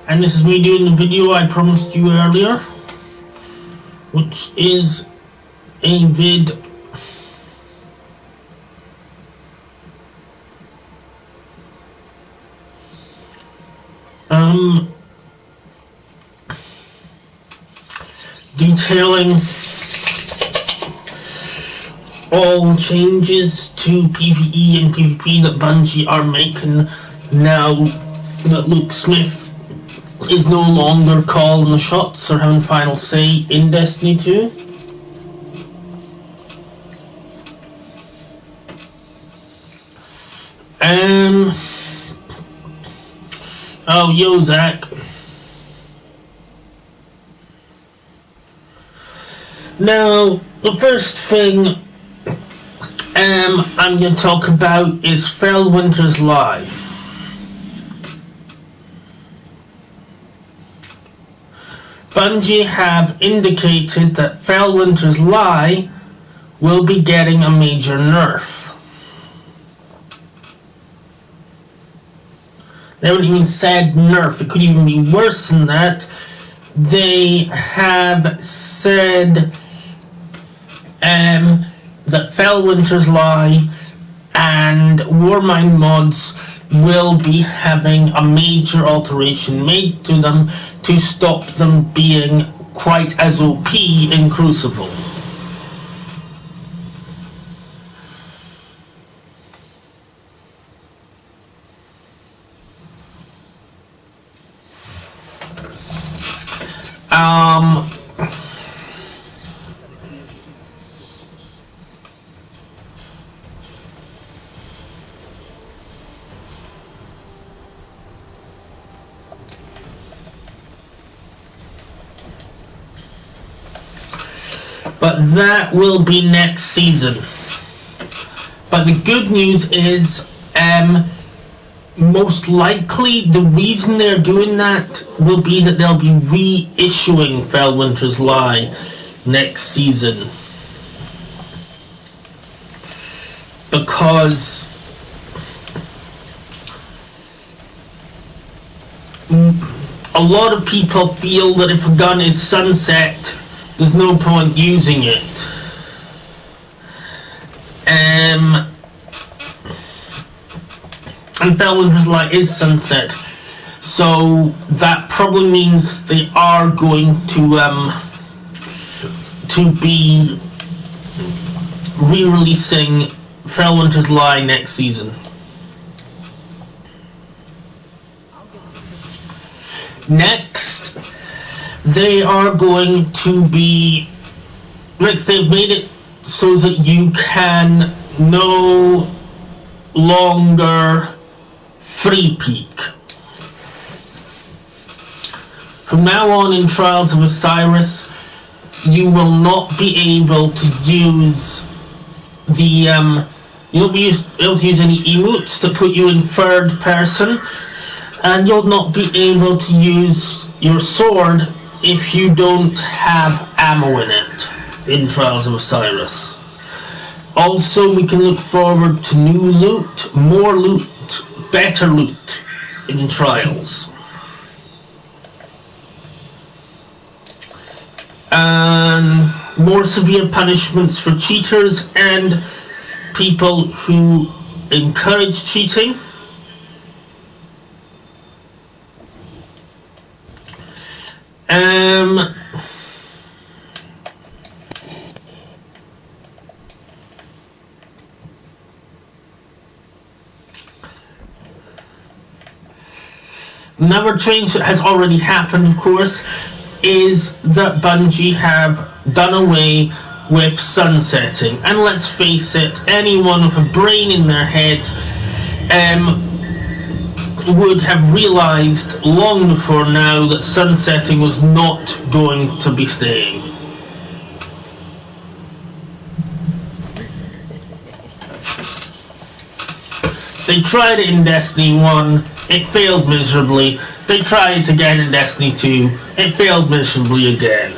And this is me doing the video I promised you earlier, which is a vid detailing all changes to PvE and PvP that Bungie are making now that Luke Smith is no longer calling the shots or having final say in Destiny 2. Oh, yo, Zach. Now, the first thing I'm going to talk about is Fellwinter's Lie. Bungie have indicated that Fellwinter's Lie will be getting a major nerf. They haven't even said nerf, it could even be worse than that. They have said that Fellwinter's Lie and Warmind mods will be having a major alteration made to them to stop them being quite as OP in Crucible. But that will be next season. But the good news is, most likely the reason they're doing that will be that they'll be reissuing Fellwinter's Lie next season. Because a lot of people feel that if a gun is sunset, there's no point using it. And Fellwinter's Lie is sunset, so that probably means they are going to be re-releasing Fellwinter's Lie next season. Next, they are going to be, they've made it so that you can no longer free peek. From now on in Trials of Osiris, you will not be able to use the, you won't be able to use any emotes to put you in third person, and you'll not be able to use your sword if you don't have ammo in it in Trials of Osiris. Also, we can look forward to new loot, more loot, better loot in Trials. And more severe punishments for cheaters and people who encourage cheating. Another change that has already happened, of course, is that Bungie have done away with sunsetting. And let's face it, anyone with a brain in their head would have realized long before now that sunsetting was not going to be staying. They tried it in Destiny 1, it failed miserably. They tried it again in Destiny 2, it failed miserably again.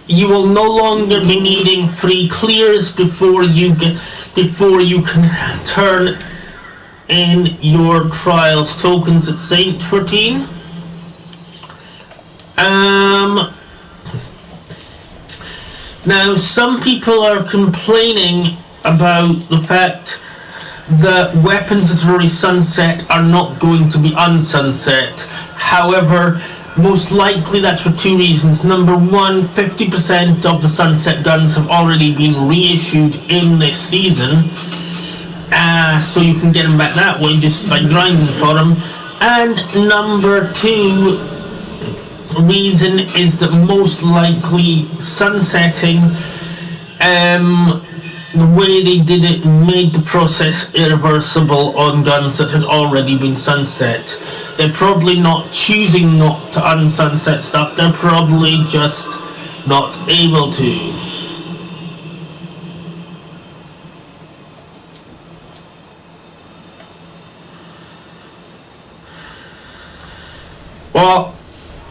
you will no longer be needing free clears before you can turn in your trials tokens at Saint 14. Now some people are complaining about the fact that weapons that are already sunset are not going to be unsunset. However, most likely that's for two reasons. Number one, 50% of the sunset guns have already been reissued in this season, so you can get them back that way just by grinding for them. And number two reason is that most likely sunsetting, the way they did it made the process irreversible on guns that had already been sunset. They're probably not choosing not to unsunset stuff, they're probably just not able to. Well,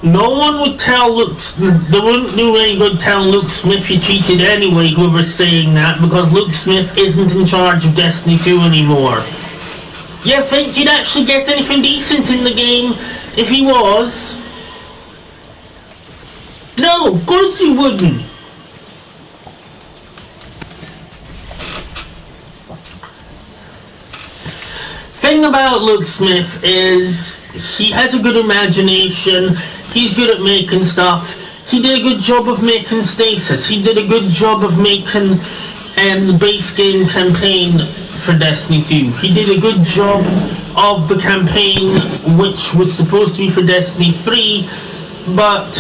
no one would tell Luke, they wouldn't do any good telling Luke Smith he cheated anyway, whoever's saying that, because Luke Smith isn't in charge of Destiny 2 anymore. You think you'd actually get anything decent in the game if he was? No, of course you wouldn't. Thing about Luke Smith is he has a good imagination, he's good at making stuff, he did a good job of making Stasis, he did a good job of making the base game campaign for Destiny 2. He did a good job of the campaign which was supposed to be for Destiny 3, but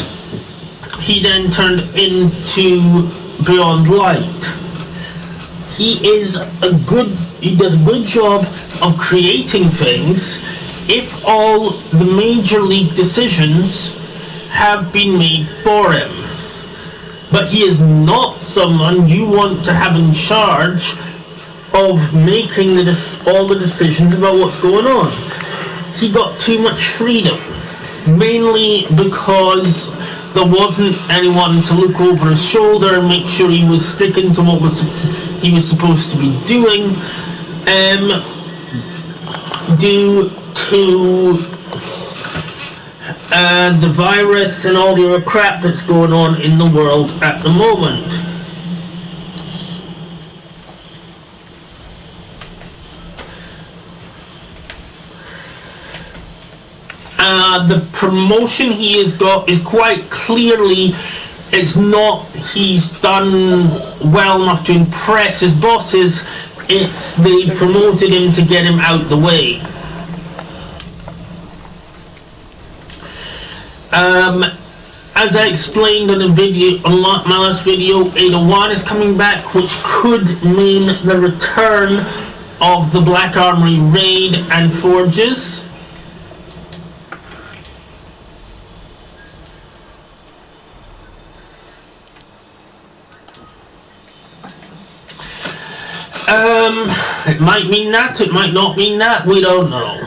he then turned into Beyond Light. He does a good job of creating things if all the major league decisions have been made for him. But he is not someone you want to have in charge of making all the decisions about what's going on. He got too much freedom, mainly because there wasn't anyone to look over his shoulder and make sure he was sticking to what he was supposed to be doing, due to the virus and all the other crap that's going on in the world at the moment. The promotion he has got is quite clearly, it's not he's done well enough to impress his bosses, it's they promoted him to get him out the way. As I explained in my last video, 801 is coming back, which could mean the return of the Black Armory raid and forges. It might mean that, it might not mean that, we don't know.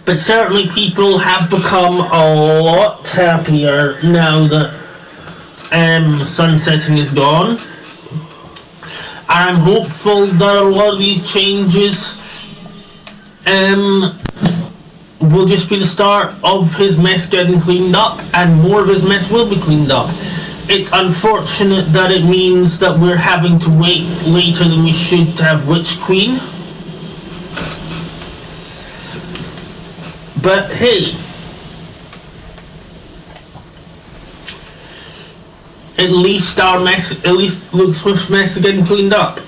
But certainly people have become a lot happier now that sunsetting is gone. I'm hopeful that a lot of these changes will just be the start of his mess getting cleaned up, and more of his mess will be cleaned up. It's unfortunate that it means that we're having to wait later than we should to have Witch Queen. But hey, at least Luke Smith's mess is getting cleaned up.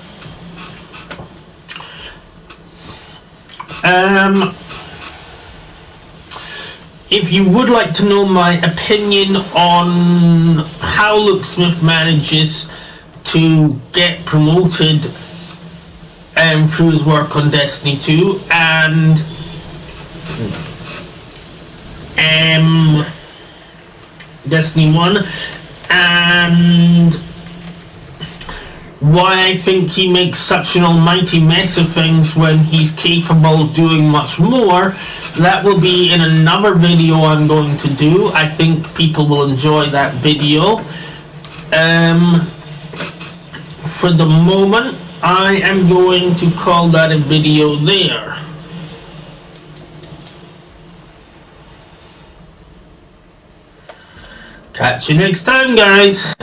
If you would like to know my opinion on how Luke Smith manages to get promoted through his work on Destiny 2 and Destiny 1 and why I think he makes such an almighty mess of things when he's capable of doing much more. That will be in another video I'm going to do. I think people will enjoy that video. For the moment, I am going to call that a video there. Catch you next time, guys.